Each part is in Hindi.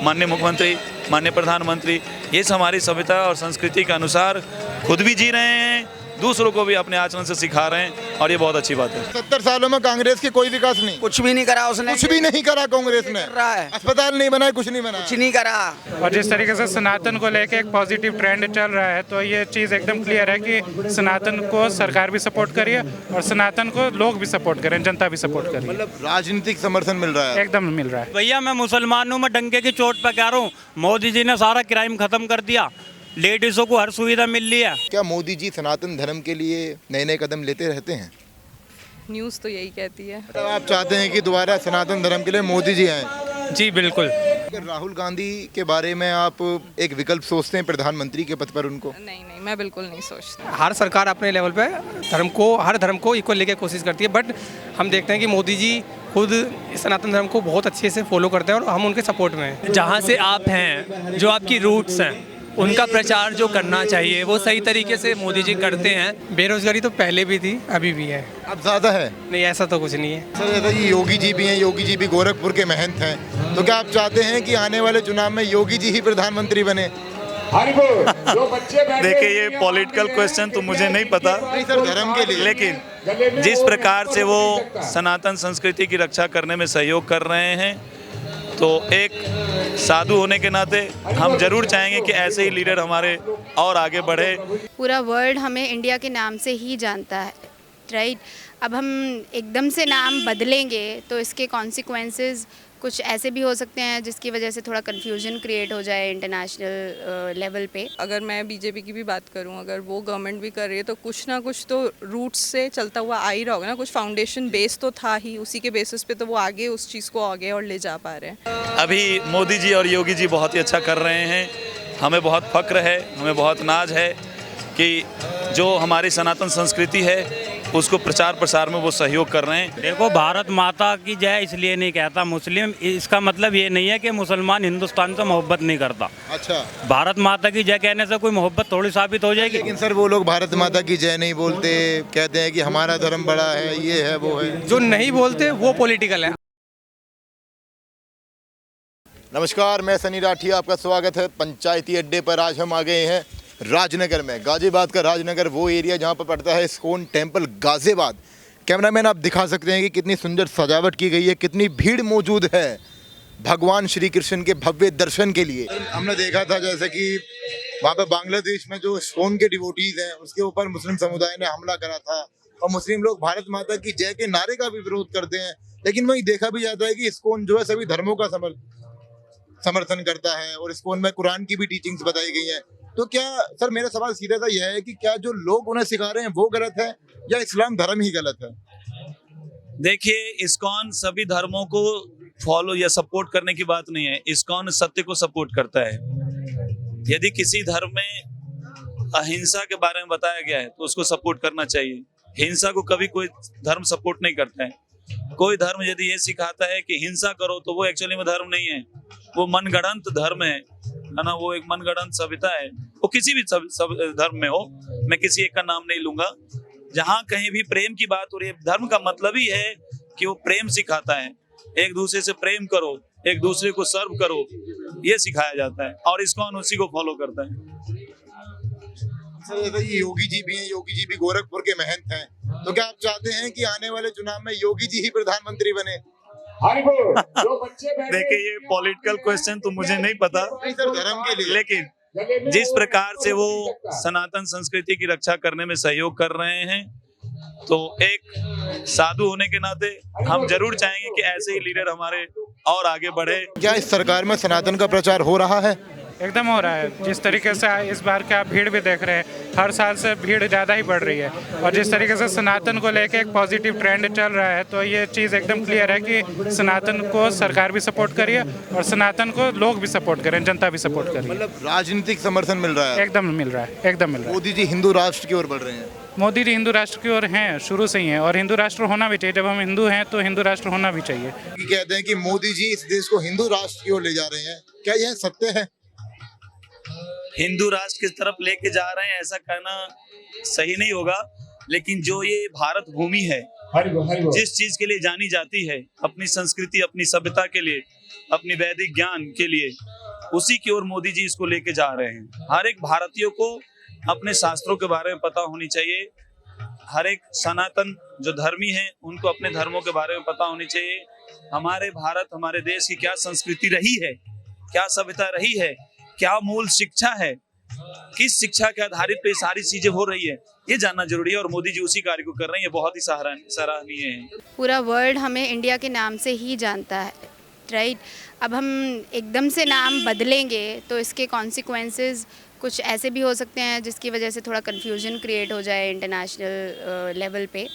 माननीय मुख्यमंत्री, माननीय प्रधानमंत्री, ये हमारी सभ्यता और संस्कृति के अनुसार खुद भी जी रहे हैं, दूसरों को भी अपने आचरण से सिखा रहे हैं, और ये बहुत अच्छी बात है। 70 सालों में कांग्रेस की कोई विकास नहीं, कुछ भी नहीं करा उसने, कुछ भी नहीं करा कांग्रेस ने, रहा है अस्पताल नहीं बनाए, कुछ नहीं बनाया, कुछ नहीं करा। और जिस तरीके से सनातन को लेके एक पॉजिटिव ट्रेंड चल रहा है, तो ये चीज़ एकदम क्लियर है कि सनातन को सरकार भी सपोर्ट करिए और सनातन को लोग भी सपोर्ट करें, जनता भी सपोर्ट करें। मतलब राजनीतिक समर्थन मिल रहा है, एकदम मिल रहा है। भैया मैं मुसलमान हूँ, मैं डंके की चोट पे कह रहा हूँ, मोदी जी ने सारा क्राइम खत्म कर दिया, लेडीजों को हर सुविधा मिल रही है। क्या मोदी जी सनातन धर्म के लिए नए नए कदम लेते रहते हैं? न्यूज़ तो यही कहती है। मतलब आप चाहते हैं कि दोबारा सनातन धर्म के लिए मोदी जी आए? जी बिल्कुल। अगर राहुल गांधी के बारे में आप एक विकल्प सोचते हैं प्रधानमंत्री के पद पर उनको? नहीं नहीं, मैं बिल्कुल नहीं सोचती। हर सरकार अपने लेवल पे हर धर्म को इक्वल लेके कोशिश करती है, बट हम देखते हैं कि मोदी जी खुद सनातन धर्म को बहुत अच्छे से फॉलो करते हैं और हम उनके सपोर्ट में हैं। जहाँ से आप हैं, जो आपकी रूट्स हैं, उनका प्रचार जो करना चाहिए वो सही तरीके से मोदी जी करते हैं। बेरोजगारी तो पहले भी थी, अभी भी है। अब ज्यादा है? नहीं, ऐसा तो कुछ नहीं है सर, जैसा कि योगी जी भी हैं, योगी जी भी गोरखपुर के महंत हैं, तो क्या आप चाहते हैं कि आने वाले चुनाव में योगी जी ही प्रधानमंत्री बने? देखिए, ये पॉलिटिकल क्वेश्चन तो मुझे नहीं पता, नहीं सर, धर्म के लिए। लेकिन जिस प्रकार से वो सनातन संस्कृति की रक्षा करने में सहयोग कर रहे हैं, तो एक साधु होने के नाते हम जरूर चाहेंगे कि ऐसे ही लीडर हमारे और आगे बढ़े। पूरा वर्ल्ड हमें इंडिया के नाम से ही जानता है, राइट? अब हम एकदम से नाम बदलेंगे तो इसके कॉन्सिक्वेंसेस कुछ ऐसे भी हो सकते हैं जिसकी वजह से थोड़ा कन्फ्यूजन क्रिएट हो जाए इंटरनेशनल लेवल पे। अगर मैं बीजेपी की भी बात करूं, अगर वो गवर्नमेंट भी कर रही है तो कुछ ना कुछ तो रूट्स से चलता हुआ आ ही रहा होगा ना, कुछ फाउंडेशन बेस तो था ही, उसी के बेसिस पे तो वो आगे उस चीज़ को आगे और ले जा पा रहे हैं। अभी मोदी जी और योगी जी बहुत ही अच्छा कर रहे हैं, हमें बहुत फक्र है, हमें बहुत नाज है कि जो हमारी सनातन संस्कृति है उसको प्रचार प्रसार में वो सहयोग कर रहे हैं। देखो, भारत माता की जय इसलिए नहीं कहता मुस्लिम, इसका मतलब ये नहीं है कि मुसलमान हिंदुस्तान से मोहब्बत नहीं करता। अच्छा, भारत माता की जय कहने से कोई मोहब्बत थोड़ी साबित हो जाएगी। लेकिन सर वो लोग भारत माता की जय नहीं बोलते, कहते हैं कि हमारा धर्म बड़ा है, ये है वो है। जो नहीं बोलते वो पॉलिटिकल है। नमस्कार, मैं सनी राठी, आपका स्वागत है पंचायती अड्डे पर। आज हम आ गए हैं राजनगर में। गाजियाबाद का राजनगर वो एरिया जहां पर पड़ता है इस्कॉन टेम्पल गाजियाबाद। कैमरामैन आप दिखा सकते हैं कि कितनी सुंदर सजावट की गई है, कितनी भीड़ मौजूद है भगवान श्री कृष्ण के भव्य दर्शन के लिए। हमने देखा था जैसे कि वहाँ पर बांग्लादेश में जो इस्कॉन के डिवोटीज हैं उसके ऊपर मुस्लिम समुदाय ने हमला करा था, और मुस्लिम लोग भारत माता की जय के नारे का भी विरोध करते हैं। लेकिन वही देखा भी जाता है कि इस्कॉन जो है सभी धर्मों का समर्थन करता है, और इस्कॉन में कुरान की भी टीचिंग्स बताई गई हैं। तो क्या सर, मेरा सवाल सीधा सा यह है कि क्या जो लोग उन्हें सिखा रहे हैं वो गलत है, या इस्लाम धर्म ही गलत है? देखिए, इस्कॉन सभी धर्मों को फॉलो या सपोर्ट करने की बात नहीं है, इस्कॉन सत्य को सपोर्ट करता है। यदि किसी धर्म में अहिंसा के बारे में बताया गया है तो उसको सपोर्ट करना चाहिए। हिंसा को कभी कोई धर्म सपोर्ट नहीं करता है। कोई धर्म यदि ये सिखाता है कि हिंसा करो तो वो एक्चुअली में धर्म नहीं है, वो मनगढ़ंत धर्म है ना, वो एक मनगढ़ंत सभ्यता है। वो किसी भी धर्म में हो, मैं किसी एक का नाम नहीं लूंगा, जहाँ कहीं भी प्रेम की बात हो रही है, धर्म का मतलब ही है कि वो प्रेम सिखाता है, एक दूसरे से प्रेम करो, एक दूसरे को सर्व करो, ये सिखाया जाता है, और इस्कॉन उसी को फॉलो करता है। सर, ये योगी जी भी हैं, योगी जी भी गोरखपुर के महंत हैं, तो क्या आप चाहते हैं कि आने वाले चुनाव में योगी जी ही प्रधानमंत्री बने? देखिए, ये पॉलिटिकल क्वेश्चन तो मुझे नहीं पता, नहीं सर, धर्म के लिए। लेकिन जिस प्रकार से वो सनातन संस्कृति की रक्षा करने में सहयोग कर रहे हैं, तो एक साधु होने के नाते हम जरूर चाहेंगे कि ऐसे ही लीडर हमारे और आगे बढ़े। क्या इस सरकार में सनातन का प्रचार हो रहा है? एकदम हो रहा है। जिस तरीके से इस बार का भीड़ भी देख रहे हैं, हर साल से भीड़ ज़्यादा ही बढ़ रही है, और जिस तरीके से सनातन को लेके एक पॉजिटिव ट्रेंड चल रहा है, तो ये चीज़ एकदम क्लियर है कि सनातन को सरकार भी सपोर्ट करिए और सनातन को लोग भी सपोर्ट करें, जनता भी सपोर्ट करिए। मतलब राजनीतिक समर्थन मिल रहा है? एकदम मिल रहा है, एकदम मिल रहा है। मोदी जी हिंदू राष्ट्र की ओर बढ़ रहे हैं। मोदी जी हिंदू राष्ट्र की ओर हैं, शुरू से ही हैं, और हिंदू राष्ट्र होना भी चाहिए। जब हम हिंदू हैं तो हिंदू राष्ट्र होना भी चाहिए। कहते हैं कि मोदी जी इस देश को हिंदू राष्ट्र की ओर ले जा रहे हैं, क्या यह सत्य है? हिंदू राष्ट्र की तरफ लेके जा रहे हैं ऐसा कहना सही नहीं होगा, लेकिन जो ये भारत भूमि है, जिस चीज के लिए जानी जाती है, अपनी संस्कृति, अपनी सभ्यता के लिए, अपनी वैदिक ज्ञान के लिए, उसी की ओर मोदी जी इसको लेके जा रहे हैं। हर एक भारतीय को अपने शास्त्रों के बारे में पता होनी चाहिए। हर एक सनातन जो धर्मी है उनको अपने धर्मों के बारे में पता होनी चाहिए। हमारे भारत, हमारे देश की क्या संस्कृति रही है, क्या सभ्यता रही है, क्या मूल शिक्षा है, किस शिक्षा के आधारित पे सारी चीजें हो रही है, ये जानना जरूरी है। और मोदी जी उसी कार्य को कर रहे हैं, ये बहुत ही सराहनीय है। पूरा वर्ल्ड हमें इंडिया के नाम से ही जानता है, राइट। अब हम एकदम से नाम बदलेंगे तो इसके कॉन्सिक्वेंसेस कुछ ऐसे भी हो सकते हैं जिसकी वजह से थोड़ा कन्फ्यूजन क्रिएट हो जाए इंटरनेशनल लेवल पे।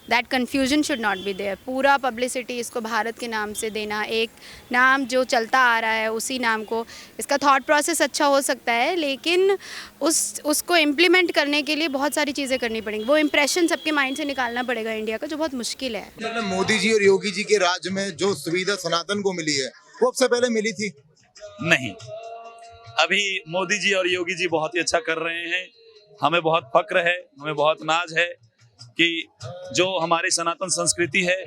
That confusion should not be there. पूरा पब्लिसिटी इसको भारत के नाम से देना, एक नाम जो चलता आ रहा है उसी नाम को, इसका थॉट प्रोसेस अच्छा हो सकता है, लेकिन उसको इम्प्लीमेंट करने के लिए बहुत सारी चीज़ें करनी पड़ेंगी। वो इम्प्रेशन सबके माइंड से निकालना पड़ेगा इंडिया का, जो बहुत मुश्किल है। मोदी जी और योगी जी के राज में जो सुविधा सनातन को मिली है वो अब से पहले मिली थी? नहीं, अभी मोदी जी और योगी जी बहुत ही अच्छा कर रहे हैं। हमें बहुत फक्र है, हमें बहुत नाज है कि जो हमारी सनातन संस्कृति है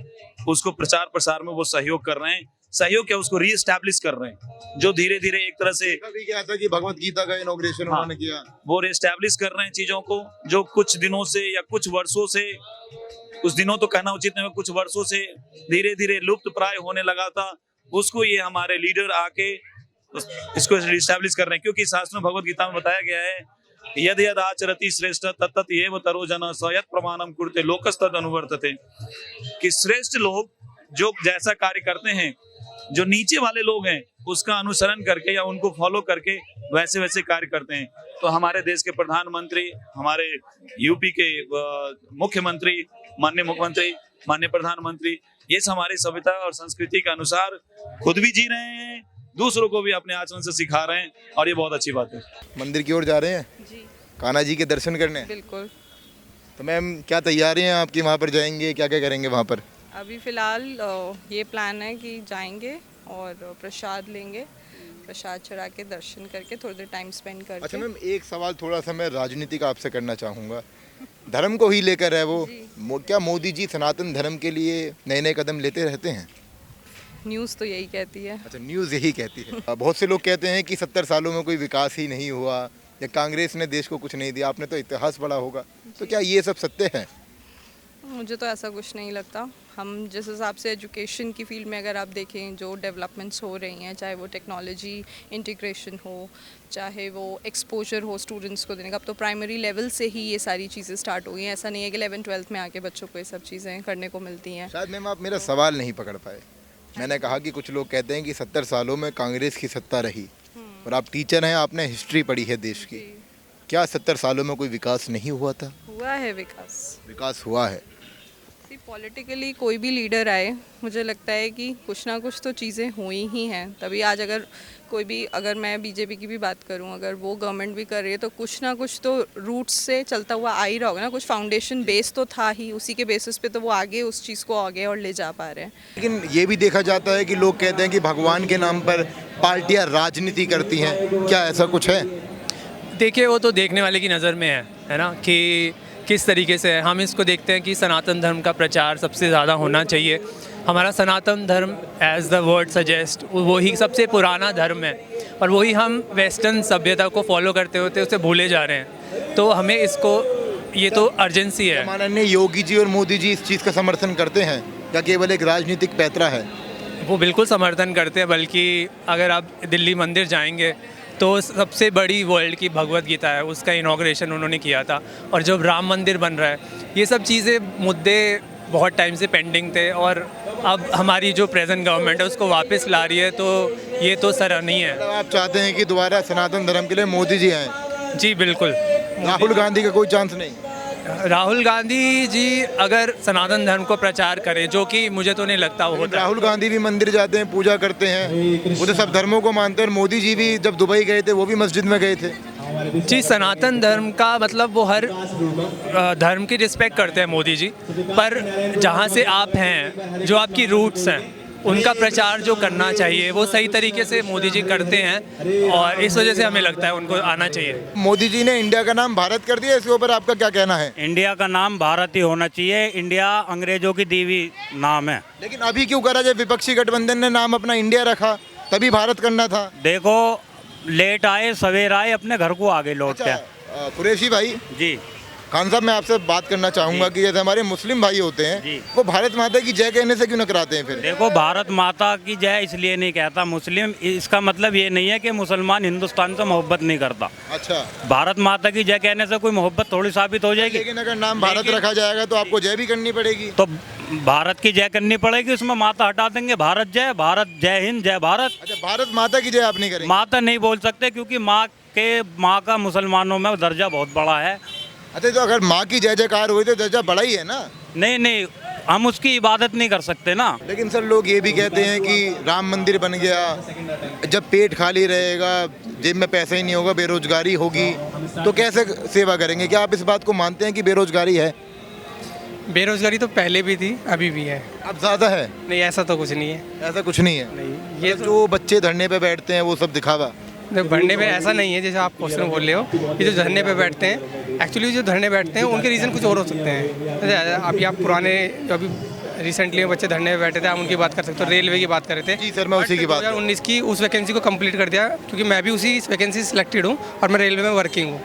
उसको प्रचार प्रसार में वो सहयोग कर रहे हैं। सहयोग क्या, उसको रीएस्टैब्लिश कर रहे हैं, जो धीरे धीरे एक तरह से कभी क्या था कि भगवत गीता का इनॉग्रेशन उन्होंने किया, वो रीएस्टैब्लिश कर रहे हैं चीजों को, जो कुछ दिनों से या कुछ वर्षों से, कुछ दिनों तो कहना उचित नहीं, कुछ वर्षों से धीरे धीरे लुप्त प्राय होने लगा था, उसको ये हमारे लीडर आके इसको रिस्टैब्लिश कर रहे हैं। क्योंकि शास्त्र में, भगवत गीता में बताया गया है, यद यद आचरति श्रेष्ठ तत्तत् एव तरो जन स यत् प्रमाणम कुरुते लोकस्तद अनुवर्तते, कि श्रेष्ठ लोग जो जैसा कार्य करते हैं, जो नीचे वाले लोग हैं उसका अनुसरण करके या उनको फॉलो करके वैसे वैसे कार्य करते हैं। तो हमारे देश के प्रधानमंत्री, हमारे यूपी के मुख्यमंत्री, माननीय मुख्यमंत्री, माननीय प्रधानमंत्री, ये हमारी सभ्यता और संस्कृति के अनुसार खुद भी जी रहे हैं, दूसरों को भी अपने आचरण से सिखा रहे हैं, और ये बहुत अच्छी बात है। मंदिर की ओर जा रहे हैं जी कान्हा जी के दर्शन करने? बिल्कुल। तो मैम क्या तैयारी हैं आपकी, वहाँ पर जाएंगे, क्या क्या करेंगे वहाँ पर? अभी फ़िलहाल ये प्लान है कि जाएंगे और प्रसाद लेंगे, प्रसाद चढ़ा के दर्शन करके थोड़ी देर टाइम स्पेंड करके। अच्छा मैम, एक सवाल थोड़ा सा मैं राजनीति का आपसे करना चाहूँगा, धर्म को ही लेकर है वो, क्या मोदी जी सनातन धर्म के लिए नए नए कदम लेते रहते हैं? न्यूज़ तो यही कहती है। अच्छा, न्यूज़ यही कहती है। बहुत से लोग कहते हैं कि 70 सालों में कोई विकास ही नहीं हुआ, या कांग्रेस ने देश को कुछ नहीं दिया। आपने तो इतिहास पढ़ा होगा, तो क्या ये सब सत्य है? मुझे तो ऐसा कुछ नहीं लगता। हम जिस हिसाब से एजुकेशन की फील्ड में अगर आप देखें, जो डेवलपमेंट्स हो रही हैं, चाहे वो टेक्नोलॉजी इंटीग्रेशन हो, चाहे वो एक्सपोजर हो स्टूडेंट्स को देने का, अब तो प्राइमरी लेवल से ही ये सारी चीज़ें स्टार्ट हो गई हैं। ऐसा नहीं है कि 11th-12th में आके बच्चों को ये सब चीज़ें करने को मिलती हैं। शायद मैम आप मेरा सवाल नहीं पकड़ पाए। मैंने कहा कि कुछ लोग कहते हैं कि 70 सालों में कांग्रेस की सत्ता रही, और आप टीचर हैं, आपने हिस्ट्री पढ़ी है देश की, क्या 70 सालों में कोई विकास नहीं हुआ था? हुआ है विकास। विकास हुआ है। पॉलिटिकली कोई भी लीडर आए, मुझे लगता है कि कुछ ना कुछ तो चीज़ें हुई ही हैं, तभी आज अगर कोई भी, अगर मैं बीजेपी की भी बात करूं, अगर वो गवर्नमेंट भी कर रही है तो कुछ ना कुछ तो रूट्स से चलता हुआ आ ही रहा होगा ना, कुछ फाउंडेशन बेस तो था ही, उसी के बेसिस पे तो वो आगे उस चीज़ को आगे और ले जा पा रहे हैं। लेकिन ये भी देखा जाता है कि लोग कहते हैं कि भगवान के नाम पर पार्टियां राजनीति करती हैं, क्या ऐसा कुछ है? देखिए, वो तो देखने वाले की नज़र में है ना, कि किस तरीके से है। हम इसको देखते हैं कि सनातन धर्म का प्रचार सबसे ज़्यादा होना चाहिए। हमारा सनातन धर्म, एज द वर्ड सजेस्ट, वही सबसे पुराना धर्म है, और वही हम वेस्टर्न सभ्यता को फॉलो करते होते उसे भूले जा रहे हैं। तो हमें इसको, ये तो अर्जेंसी है। माननीय योगी जी और मोदी जी इस चीज़ का समर्थन करते हैं या केवल एक राजनीतिक पैंतरा है? वो बिल्कुल समर्थन करते हैं, बल्कि अगर आप दिल्ली मंदिर जाएंगे तो सबसे बड़ी वर्ल्ड की भगवत गीता है, उसका इनॉग्रेशन उन्होंने किया था, और जब राम मंदिर बन रहा है, ये सब चीज़ें, मुद्दे बहुत टाइम से पेंडिंग थे, और अब हमारी जो प्रेजेंट गवर्नमेंट है उसको वापस ला रही है, तो ये तो सराहनीय है। आप चाहते हैं कि दोबारा सनातन धर्म के लिए मोदी जी आएँ? जी बिल्कुल। राहुल गांधी का कोई चांस नहीं? राहुल गांधी जी अगर सनातन धर्म को प्रचार करें, जो कि मुझे तो नहीं लगता वो होता है। राहुल गांधी भी मंदिर जाते हैं, पूजा करते हैं, वो तो सब धर्मों को मानते हैं। और मोदी जी भी जब दुबई गए थे वो भी मस्जिद में गए थे। जी, सनातन धर्म का मतलब वो हर धर्म की रिस्पेक्ट करते हैं मोदी जी, पर जहाँ से आप हैं, जो आपकी रूट्स हैं, उनका प्रचार जो करना चाहिए वो सही तरीके से मोदी जी करते हैं, और इस वजह से हमें लगता है उनको आना चाहिए। मोदी जी ने इंडिया का नाम भारत कर दिया, इसके ऊपर आपका क्या कहना है? इंडिया का नाम भारत ही होना चाहिए। इंडिया अंग्रेजों की दी हुई नाम है। लेकिन अभी क्यों करा जब विपक्षी गठबंधन ने नाम अपना इंडिया रखा, तभी भारत करना था। देखो लेट आए सवेर आए, अपने घर को आगे लौट अच्छा, के। कुरैशी भाई, जी खान साहब मैं आपसे बात करना चाहूंगा कि जैसे हमारे मुस्लिम भाई होते हैं जी। वो भारत माता की जय कहने से क्यों नकराते हैं फिर? देखो, भारत माता की जय इसलिए नहीं कहता मुस्लिम, इसका मतलब ये नहीं है कि मुसलमान हिंदुस्तान से मोहब्बत नहीं करता। अच्छा, भारत माता की जय कहने से कोई मोहब्बत थोड़ी साबित हो जाएगी। लेकिन अगर नाम भारत रखा जाएगा तो आपको जय भी करनी पड़ेगी। तो भारत की जय करनी पड़ेगी, उसमें माता हटा देंगे, भारत जय हिंद जय भारत। अच्छा, भारत माता की जय आप नहीं करेंगे? माता नहीं बोल सकते क्योंकि माँ का मुसलमानों में दर्जा बहुत बड़ा है। अच्छा, तो अगर माँ की जय जयकार हुई तो दर्जा बड़ा ही है ना? नहीं, हम उसकी इबादत नहीं कर सकते ना। लेकिन सर लोग ये भी कहते हैं कि राम मंदिर बन गया, जब पेट खाली रहेगा, जेब में पैसा ही नहीं होगा, बेरोजगारी होगी, तो कैसे सेवा करेंगे? क्या आप इस बात को मानते हैं कि बेरोजगारी है? बेरोजगारी तो पहले भी थी, अभी भी है। अब ज़्यादा है? नहीं, ऐसा तो कुछ नहीं है। ऐसा कुछ नहीं है। नहीं, ये जो बच्चे धरने पे बैठते हैं वो सब दिखावा? बढ़ने पे ऐसा नहीं है जैसे आप क्वेश्चन बोल रहे हो। ये जो धरने पे बैठते हैं, एक्चुअली जो धरने बैठते हैं उनके रीज़न कुछ और हो सकते हैं। जैसे अभी आप पुराने जो अभी रिसेंटली बच्चे धरने पे बैठे थे, आप उनकी बात कर सकते हो। रेलवे की बात कर रहे थे। जी सर, मैं उसी की बात 2019 की उस वैकेंसी को कंप्लीट कर दिया, क्योंकि मैं भी उसी वैकेंसी सेलेक्टेड हूँ और मैं रेलवे में वर्किंग हूँ।